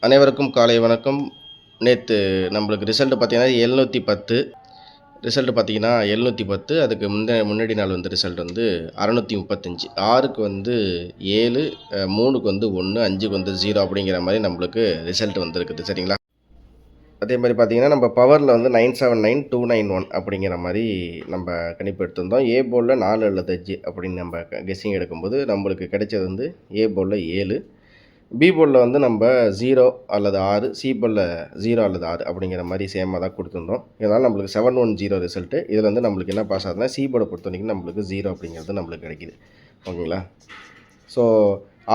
அனைவருக்கும் காலை வணக்கம். நேற்று நம்மளுக்கு ரிசல்ட் பார்த்தீங்கன்னா 710. ரிசல்ட் பார்த்தீங்கன்னா 710. அதுக்கு முன்னாடி நாள் வந்து ரிசல்ட் வந்து 635. 6க்கு வந்து 7, 3க்கு வந்து 1, 5க்கு வந்து 0 அப்படிங்கிற மாதிரி நம்மளுக்கு ரிசல்ட் வந்துருக்குது. சரிங்களா? அதே மாதிரி பார்த்தீங்கன்னா நம்ம பவரில் வந்து 979291 அப்படிங்கிற மாதிரி நம்ம கணிப்பு எடுத்திருந்தோம். ஏ போர்டில் 4 அல்லது 5 அப்படின்னு நம்ம கெஸ்ஸிங் எடுக்கும்போது நம்மளுக்கு கிடைச்சது வந்து ஏ போர்டில் 7, பி போர்டில் வந்து நம்ம 0 அல்லது 6, சி போர்டில் 0 அல்லது 6 அப்படிங்கிற மாதிரி சேமாக தான் கொடுத்துருந்தோம். இதனால் நம்மளுக்கு 710 ரிசல்ட்டு. இதில் வந்து நம்மளுக்கு என்ன பாஸ் ஆகுதுன்னா, சி போர்டை பொறுத்த வரைக்கும் நம்மளுக்கு 0 அப்படிங்கிறது நம்மளுக்கு கிடைக்கிது. ஓகேங்களா? ஸோ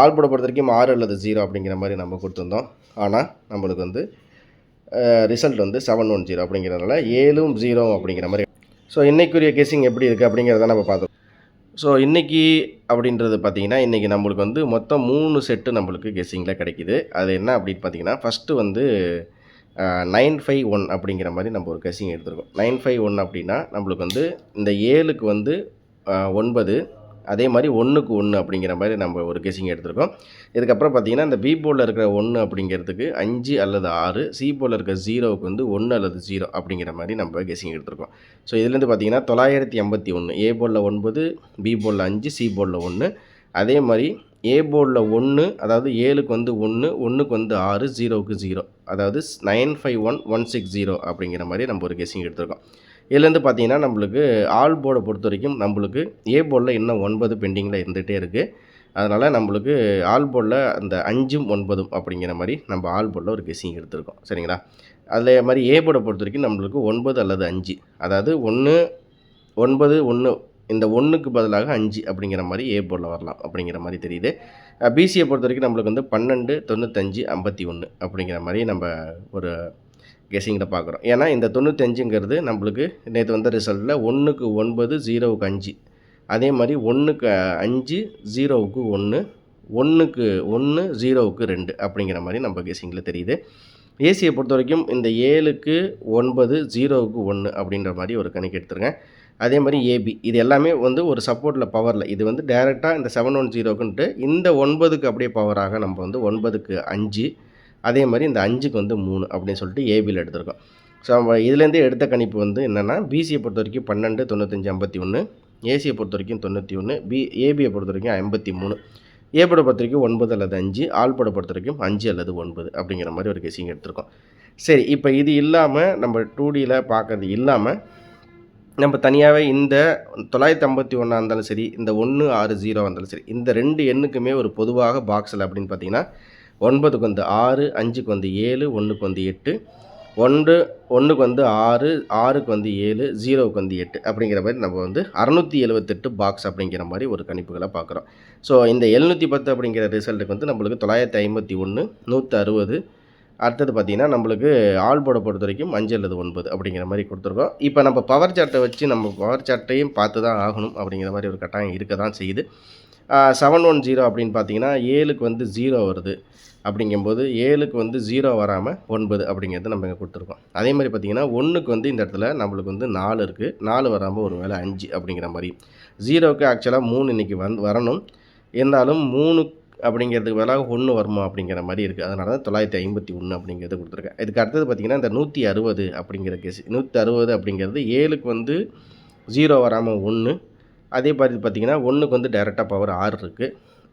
ஆல் போர்டை பொறுத்த வரைக்கும் 6 அல்லது 0 அப்படிங்கிற மாதிரி நம்ம கொடுத்துருந்தோம். ஆனால் நம்மளுக்கு வந்து ரிசல்ட் வந்து 710 அப்படிங்கிறதுனால 7ம் 0 அப்படிங்கிற மாதிரி. ஸோ இன்றைக்குரிய கெஸ்ஸிங் எப்படி இருக்குது அப்படிங்கிறத நம்ம பார்த்தோம். ஸோ இன்றைக்கி அப்படின்றது பார்த்திங்கன்னா, இன்றைக்கி நம்மளுக்கு வந்து மொத்தம் 3 செட்டு நம்மளுக்கு கெஸ்ஸிங்கில் கிடைக்கிது. அது என்ன அப்படின்னு பார்த்தீங்கன்னா, ஃபஸ்ட்டு வந்து 951 அப்படிங்கிற மாதிரி நம்ம ஒரு கெஸ்ஸிங் எடுத்துருக்கோம். 951 அப்படின்னா நம்மளுக்கு வந்து இந்த 7க்கு வந்து 9, அதே மாதிரி 1க்கு 1 அப்படிங்கிற மாதிரி நம்ம ஒரு கெஸ்ஸிங் எடுத்திருக்கோம். இதுக்கப்புறம் பார்த்தீங்கன்னா, இந்த பி போர்டில் இருக்கிற 1 அப்படிங்கிறதுக்கு 5 அல்லது 6, சி போர்டில் இருக்கிற 0க்கு வந்து 1 அல்லது 0 அப்படிங்கிற மாதிரி நம்ம கெஸ்ஸிங் எடுத்திருக்கோம். ஸோ இதுலேருந்து பார்த்தீங்கன்னா 981, ஏ போர்டில் 9, பி போர்டில் 5, சி போர்டில் 1. அதே மாதிரி ஏ போர்டில் 1, அதாவது 7க்கு வந்து 1, 1க்கு வந்து 6, 0க்கு 0, அதாவது 951160 அப்படிங்கிற மாதிரி நம்ம ஒரு கெஸ்ஸிங் எடுத்திருக்கோம். இதுலேருந்து பார்த்தீங்கன்னா நம்மளுக்கு ஆல் போர்டை பொறுத்த வரைக்கும் நம்மளுக்கு ஏ போர்டில் இன்னும் 9 பெண்டிங்கில் இருந்துகிட்டே இருக்குது. அதனால் நம்மளுக்கு ஆல் போர்டில் அந்த 5ம் 9ம் அப்படிங்கிற மாதிரி நம்ம ஆல் போர்டில் ஒரு கெஸ்ஸிங் எடுத்திருக்கோம். சரிங்களா? அதே மாதிரி ஏ போர்டை பொறுத்த வரைக்கும் நம்மளுக்கு 9 அல்லது 5, அதாவது 1, 9, 1, இந்த 1க்கு பதிலாக 5 அப்படிங்கிற மாதிரி ஏ போர்டில் வரலாம் அப்படிங்கிற மாதிரி தெரியுது. பிசியை பொறுத்த வரைக்கும் நம்மளுக்கு வந்து 12, 95, 51 அப்படிங்கிற மாதிரி நம்ம ஒரு கெஸ்ஸிங்கில் பார்க்குறோம். ஏன்னா இந்த 95ங்கிறது நம்மளுக்கு நேற்று வந்த ரிசல்ட்டில் 1க்கு 9, 0க்கு 5, அதே மாதிரி 1க்கு 5, 0க்கு 1, 1க்கு 1, 0க்கு 2 அப்படிங்கிற மாதிரி நம்ம கெஸ்ஸிங்கில் தெரியுது. ஏசியை பொறுத்த வரைக்கும் இந்த 7க்கு 9, 0க்கு 1 அப்படின்ற மாதிரி ஒரு கணக்கு எடுத்துருங்க. அதே மாதிரி ஏபி, இது எல்லாமே வந்து ஒரு சப்போர்ட்டில் பவரில், இது வந்து டைரெக்டாக இந்த 710க்குன்ட்டு இந்த 9க்கு அப்படியே பவராக நம்ம வந்து 9க்கு 5, அதே மாதிரி இந்த 5க்கு வந்து 3 அப்படின்னு சொல்லிட்டு ஏபியில் எடுத்திருக்கோம். ஸோ நம்ம இதுலேருந்தே எடுத்த கணிப்பு வந்து என்னென்னா, பிசியை பொறுத்த வரைக்கும் 12, 95, 51, ஏசியை பொறுத்த வரைக்கும் 91, ஏபியை பொறுத்த வரைக்கும் 53, ஏ போர்டை பொறுத்த வரைக்கும் 9 அல்லது 5, ஆல் போர்டை பொறுத்த வரைக்கும் 5 அல்லது 9 அப்படிங்கிற மாதிரி ஒரு கெஸ்ஸிங் எடுத்திருக்கோம். சரி, இப்போ இது இல்லாமல் நம்ம 2Dயில் பார்க்கறது இல்லாமல் நம்ம தனியாகவே இந்த 951 இருந்தாலும் சரி, இந்த 160 இருந்தாலும் சரி, இந்த 2 எண்ணுக்குமே ஒரு பொதுவாக பாக்ஸில் அப்படின்னு பார்த்தீங்கன்னா, 9க்கு வந்து 6, 5க்கு வந்து 7, 1க்கு வந்து 8, 1க்கு வந்து 6, 6க்கு வந்து 7, 0க்கு வந்து 8 அப்படிங்கிற மாதிரி நம்ம வந்து 678 பாக்ஸ் அப்படிங்கிற மாதிரி ஒரு கணிப்புகளை பார்க்குறோம். ஸோ இந்த 710 அப்படிங்கிற ரிசல்ட்டுக்கு வந்து நம்மளுக்கு 951, 160, அடுத்தது பார்த்திங்கன்னா நம்மளுக்கு ஆல் போர்டை பொறுத்த வரைக்கும் 5 அல்லது 9 அப்படிங்கிற மாதிரி கொடுத்துருக்கோம். இப்போ நம்ம பவர் சார்ட்டை வச்சு நம்ம பவர் சார்ட்டையும் பார்த்து தான் ஆகணும் அப்படிங்கிற மாதிரி ஒரு கட்டாயம் இருக்க தான் செய்யுது. 710 அப்படின்னு பார்த்தீங்கன்னா 7க்கு வந்து 0 வருது. அப்படிங்கும்போது 7க்கு வந்து 0 வராமல் 9 அப்படிங்கிறது நம்ம இங்கே கொடுத்துருக்கோம். அதே மாதிரி பார்த்திங்கன்னா 1க்கு வந்து இந்த இடத்துல நம்மளுக்கு வந்து 4 இருக்குது, 4 வராமல் ஒரு வேளை 5 அப்படிங்கிற மாதிரி. 0க்கு ஆக்சுவலாக 3 இன்றைக்கி வரணும், இருந்தாலும் 3 அப்படிங்கிறதுக்கு பதிலாக 1 வருமா அப்படிங்கிற மாதிரி இருக்குது. அதனால தான் 951 அப்படிங்கிறது கொடுத்துருக்கேன். இதுக்கு அடுத்தது பார்த்திங்கன்னா இந்த 160 அப்படிங்கிற கேஸ். 160 அப்படிங்கிறது 7க்கு வந்து 0 வராமல் 1, அதே மாதிரி பார்த்திங்கன்னா 1க்கு வந்து டைரெக்டாக பவர் 6 இருக்குது.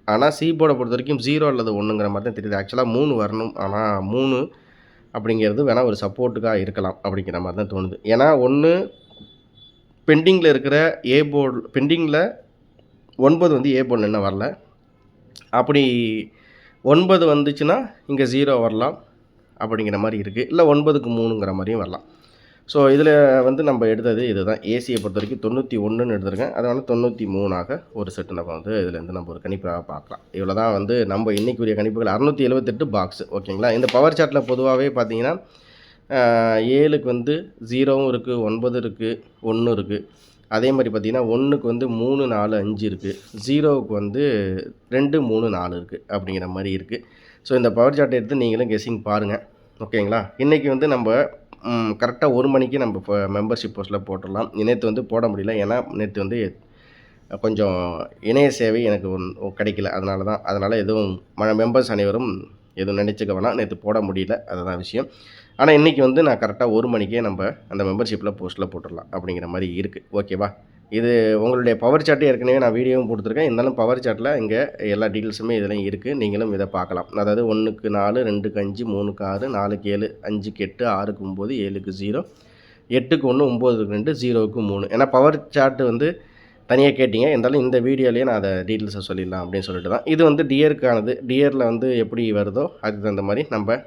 ஆனால் சி போர்டை பொறுத்த வரைக்கும் 0 அல்லது 1ங்கிற மாதிரி தான் தெரியுது. ஆக்சுவலாக 3 வரணும், ஆனால் 3 அப்படிங்கிறது வேணால் ஒரு சப்போர்ட்டுக்காக இருக்கலாம் அப்படிங்கிற மாதிரி தான் தோணுது. ஏன்னா ஒன்று பெண்டிங்கில் இருக்கிற ஏ போர்டு, பெண்டிங்கில் 9 வந்து ஏ போர்டில் இன்னும் வரல. அப்படி 9 வந்துச்சுன்னா இங்கே 0 வரலாம் அப்படிங்கிற மாதிரி இருக்குது, இல்லை 9க்கு 3ங்கிற மாதிரியும் வரலாம். ஸோ இதில் வந்து நம்ம எடுத்தது இது தான். ஏசியை பொறுத்த வரைக்கும் 91ன்னு எடுத்துருக்கேன். அதனால் 93ஆக ஒரு செட்டு நம்ம வந்து இதுலேருந்து நம்ம ஒரு கணிப்பாக பார்க்கலாம். இவ்வளோ தான் வந்து நம்ம இன்றைக்குரிய கணிப்புகள். 678 பாக்ஸ். ஓகேங்களா? இந்த பவர் சார்ட்டில் பொதுவாகவே பார்த்தீங்கன்னா 7க்கு வந்து 0வும் இருக்குது, 9 இருக்குது, 1 இருக்குது. அதே மாதிரி பார்த்திங்கன்னா 1க்கு வந்து 3, 4, 5 இருக்குது, 0க்கு வந்து 2, 3, 4 இருக்குது அப்படிங்கிற மாதிரி இருக்குது. ஸோ இந்த பவர் சார்ட்டை எடுத்து நீங்களும் கெஸ்ஸிங் பாருங்கள். ஓகேங்களா? இன்றைக்கி வந்து நம்ம கரெக்டாக 1 மணிக்கு நம்ம இப்போ மெம்பர்ஷிப் போஸ்ட்டில் போட்டுடலாம். நேற்று வந்து போட முடியல, ஏன்னா நேற்று வந்து கொஞ்சம் இணைய சேவை எனக்கு கிடைக்கல. அதனால் எதுவும் மெம்பர்ஸ் அனைவரும் எதுவும் நினச்சிக்க வேணாம். நேற்று போட முடியல, அதுதான் விஷயம். ஆனால் இன்றைக்கி வந்து நான் கரெக்டாக 1 மணிக்கே நம்ம அந்த மெம்பர்ஷிப்பில் போஸ்ட்டில் போட்டுடலாம் அப்படிங்கிற மாதிரி இருக்குது. ஓகேவா? இது உங்களுடைய பவர் சார்ட் ஏற்கனவே நான் வீடியோவும் கொடுத்துருக்கேன். இருந்தாலும் பவர் சார்ட்டில் இங்கே எல்லா டீட்டெயில்ஸுமே இதில் இருக்குது. நீங்களும் இதை பார்க்கலாம். அதாவது 1க்கு 4, 2க்கு 5, 3க்கு 6, 4க்கு 7, 5க்கு 8, 6க்கு 9, 7க்கு 0, 8க்கு 1, 9க்கு 2, 0க்கு 3. ஏன்னா பவர் சார்ட் வந்து தனியாக கேட்டிங்க. இருந்தாலும் இந்த வீடியோலேயே நான் அதை டீட்டெயில்ஸை சொல்லிடலாம் அப்படின்னு சொல்லிட்டு தான். இது வந்து டியருக்கானது. டியரில் வந்து எப்படி வருதோ அதுக்கு தகுந்த மாதிரி நம்ம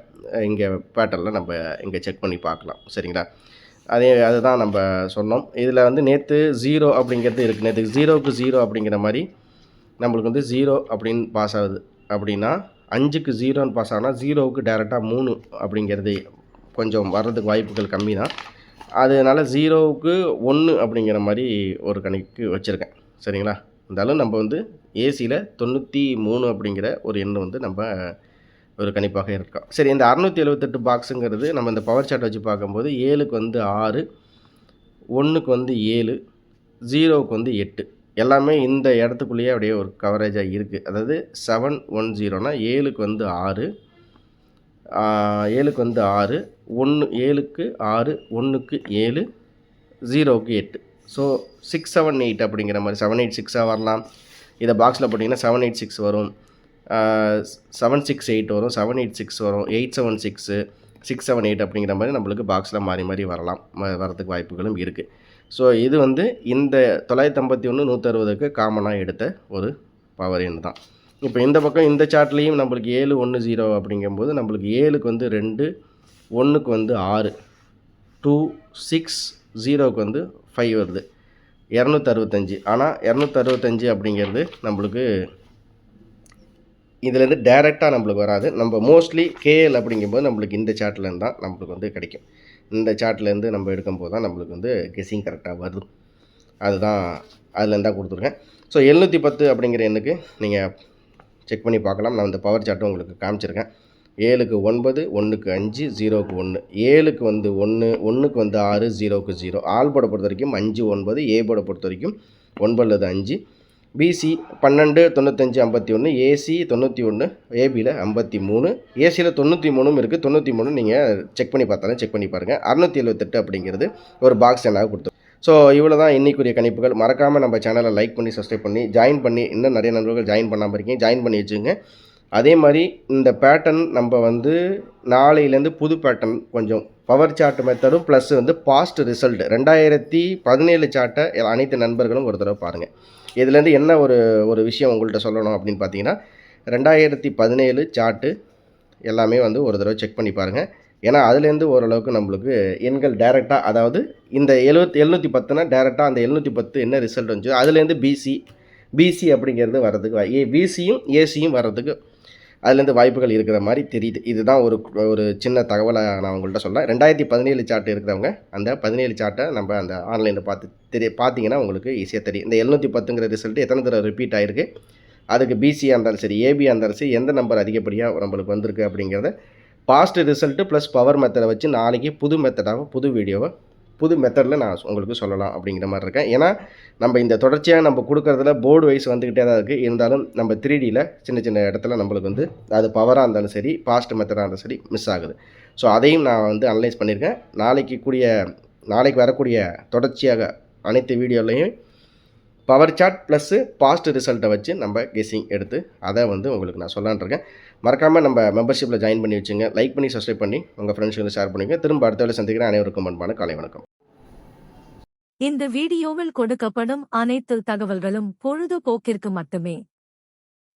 இங்கே பேட்டர்னில் நம்ம இங்கே செக் பண்ணி பார்க்கலாம். சரிங்களா? அதுதான் நம்ம சொன்னோம். இதில் வந்து நேற்று 0 அப்படிங்கிறது இருக்குது. நேற்று 0க்கு 0 அப்படிங்கிற மாதிரி நம்மளுக்கு வந்து 0 அப்படின்னு பாஸ் ஆகுது. அப்படின்னா 5க்கு 0ன்னு பாஸ் ஆனால் 0க்கு டேரெக்டாக 3 அப்படிங்கிறது கொஞ்சம் வர்றதுக்கு வாய்ப்புகள் கம்மி தான். அதனால் 0க்கு 1 அப்படிங்கிற மாதிரி ஒரு கணக்கு வச்சுருக்கேன். சரிங்களா? இருந்தாலும் நம்ம வந்து ஏசியில் 93 அப்படிங்கிற ஒரு எண் வந்து நம்ம ஒரு கணிப்பாக இருக்கோம். சரி, இந்த 678 பாக்ஸுங்கிறது நம்ம இந்த பவர் சார்ட் வச்சு பார்க்கும்போது 7க்கு வந்து 6, 1க்கு வந்து 7, 0க்கு வந்து 8 எல்லாமே இந்த இடத்துக்குள்ளேயே அப்படியே ஒரு கவரேஜாக இருக்குது. அதாவது 710னா 7க்கு வந்து 6, 7க்கு வந்து 6, 7க்கு 6, 1க்கு 7, 0க்கு 8. ஸோ 678 அப்படிங்கிற மாதிரி 786 வரலாம். இதை பாக்ஸில் போட்டிங்கன்னா 786 வரும், 768 வரும், 786 வரும், 876, 678 அப்படிங்கிற மாதிரி நம்மளுக்கு பாக்ஸில் மாறி மாறி வரலாம், வரதுக்கு வாய்ப்புகளும் இருக்குது. ஸோ இது வந்து இந்த 951, 160க்கு காமனாக எடுத்த ஒரு பவர் எண் தான். இப்போ இந்த பக்கம் இந்த சார்ட்லேயும் நம்மளுக்கு 7, 1, 0 அப்படிங்கும்போது நம்மளுக்கு 7க்கு வந்து 2, 1க்கு வந்து 6, 2, 6, 0க்கு வந்து 5 வருது, 265. ஆனால் 265 அப்படிங்கிறது நம்மளுக்கு இதுலேருந்து டேரெக்டாக நம்மளுக்கு வராது. நம்ம மோஸ்ட்லி கேஎல் அப்படிங்கும்போது நம்மளுக்கு இந்த சார்ட்லேருந்து தான் நம்மளுக்கு வந்து கிடைக்கும். இந்த சார்ட்லேருந்து நம்ம எடுக்கும்போது தான் நம்மளுக்கு வந்து கெஸ்ஸிங் கரெக்டாக வருது. அதுதான் அதுலேருந்து தான் கொடுத்துருக்கேன். ஸோ 710 அப்படிங்கிற எண்ணுக்கு நீங்கள் செக் பண்ணி பார்க்கலாம். நான் இந்த பவர் சார்ட்டும் உங்களுக்கு காமிச்சிருக்கேன். 7க்கு 9, 1க்கு 5, 0க்கு 1, 7க்கு வந்து 1, 1க்கு வந்து 6, 0க்கு 0. ஆல் போர்டை பொறுத்த வரைக்கும் 5, 9, ஏ போர்டை பொறுத்த வரைக்கும் 9 5, பிசி 12, 95, 51, ஏசி 91, ஏபியில் 53, ஏசியில் 93 இருக்குது. 93 நீங்கள் செக் பண்ணி பார்த்தாலும் செக் பண்ணி பாருங்கள். 678 அப்படிங்கிறது ஒரு பாக்ஸ் என்னாக கொடுத்துரும். ஸோ இவ்வளோ தான் இன்றைக்குரிய கணிப்புகள். மறக்காமல் நம்ம சேனலை லைக் பண்ணி சப்ஸ்கிரைப் பண்ணி ஜாயின் பண்ணி, இன்னும் நிறைய நண்பர்கள் ஜாயின் பண்ணாமல் இருக்கீங்க, ஜாயின் பண்ணி வச்சுங்க. அதே மாதிரி இந்த பேட்டர்ன் நம்ம வந்து நாளையிலேருந்து புது பேட்டர்ன் கொஞ்சம் பவர் சார்ட் மெத்தடும் ப்ளஸ் வந்து பாஸ்ட் ரிசல்ட் 2017 சார்ட்டை அனைத்து நண்பர்களும் ஒரு தடவை பாருங்கள். இதுலேருந்து என்ன ஒரு விஷயம் உங்கள்கிட்ட சொல்லணும் அப்படின்னு பார்த்தீங்கன்னா, 2017 சார்ட்டு எல்லாமே வந்து ஒரு தடவை செக் பண்ணி பாருங்கள். ஏன்னா அதுலேருந்து ஓரளவுக்கு நம்மளுக்கு எண்கள் டேரெக்டாக, அதாவது இந்த 710னா டேரெக்டாக அந்த 710 என்ன ரிசல்ட் வந்துச்சு அதுலேருந்து பிசி அப்படிங்கிறது வர்றதுக்கு பிசியும் ஏசியும் வர்றதுக்கு அதுலேருந்து வாய்ப்புகள் இருக்கிற மாதிரி தெரியுது. இதுதான் ஒரு சின்ன தகவலை நான் உங்கள்கிட்ட சொல்கிறேன். 2017 சார்ட் இருக்கிறவங்க அந்த 17 சார்ட்டை நம்ம அந்த ஆன்லைனில் பார்த்தீங்கன்னா உங்களுக்கு ஈஸியாக தெரியும். இந்த 710ங்கிற ரிசல்ட் எத்தனை தடவை ரிப்பீட் ஆகிருக்கு, அதுக்கு பிசியாக இருந்தாலும் சரி, ஏபியாக இருந்தாலும் சரி, எந்த நம்பர் அதிகப்படியாக நம்மளுக்கு வந்திருக்கு அப்படிங்கிறத பாஸ்ட் ரிசல்ட்டு ப்ளஸ் பவர் மெத்தடை வச்சு நாளைக்கு புது மெத்தடாக புது மெத்தடில் நான் உங்களுக்கு சொல்லலாம் அப்படிங்கிற மாதிரி இருக்கேன். ஏன்னா நம்ம இந்த தொடர்ச்சியாக நம்ம கொடுக்குறதுல போர்டு வைஸ் வந்துக்கிட்டே தான் இருக்குது. இருந்தாலும் நம்ம 3Dயில் சின்ன சின்ன இடத்துல நம்மளுக்கு வந்து அது பவராக இருந்தாலும் சரி, பாஸ்ட் மெத்தடாக இருந்தாலும் சரி மிஸ் ஆகுது. ஸோ அதையும் நான் வந்து அனலைஸ் பண்ணியிருக்கேன். நாளைக்கு வரக்கூடிய தொடர்ச்சியாக அனைத்து வீடியோலையும் பவர் சார்ட் ப்ளஸ்ஸு பாஸ்ட் ரிசல்ட்டை வச்சு நம்ம கெஸ்ஸிங் எடுத்து அதை வந்து உங்களுக்கு நான் சொல்லலான்னு இருக்கேன். மறக்காமல் நம்ம மெம்பர்ஷிப்பில் ஜாயின் பண்ணி வச்சுங்க. லைக் பண்ணி சப்ஸ்கிரைப் பண்ணி உங்கள் ஃப்ரெண்ட்ஸுக்கு ஷேர் பண்ணிங்க. திரும்ப அடுத்த வேலை சந்திக்கிறேன். அனைவருக்கும் அன்பான காலை வணக்கம். இந்த வீடியோவில் கொடுக்கப்படும் அனைத்து தகவல்களும் பொழுதுபோக்கிற்கு மட்டுமே.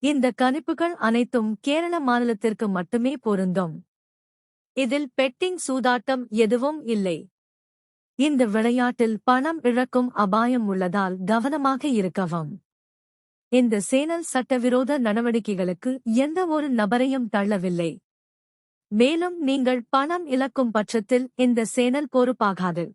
இந்த கணிப்புகள் அனைத்தும் கேரள மாநிலத்திற்கு மட்டுமே பொருந்தும். இதில் பெட்டிங் சூதாட்டம் எதுவும் இல்லை. இந்த விளையாட்டில் பணம் இழக்கும் அபாயம் உள்ளதால் கவனமாக இருக்கவும். இந்த சேனல் சட்டவிரோத நடவடிக்கைகளுக்கு எந்த ஒரு நபரையும் தள்ளவில்லை. மேலும் நீங்கள் பணம் இழக்கும் பட்சத்தில் இந்த சேனல் பொறுப்பாகாது.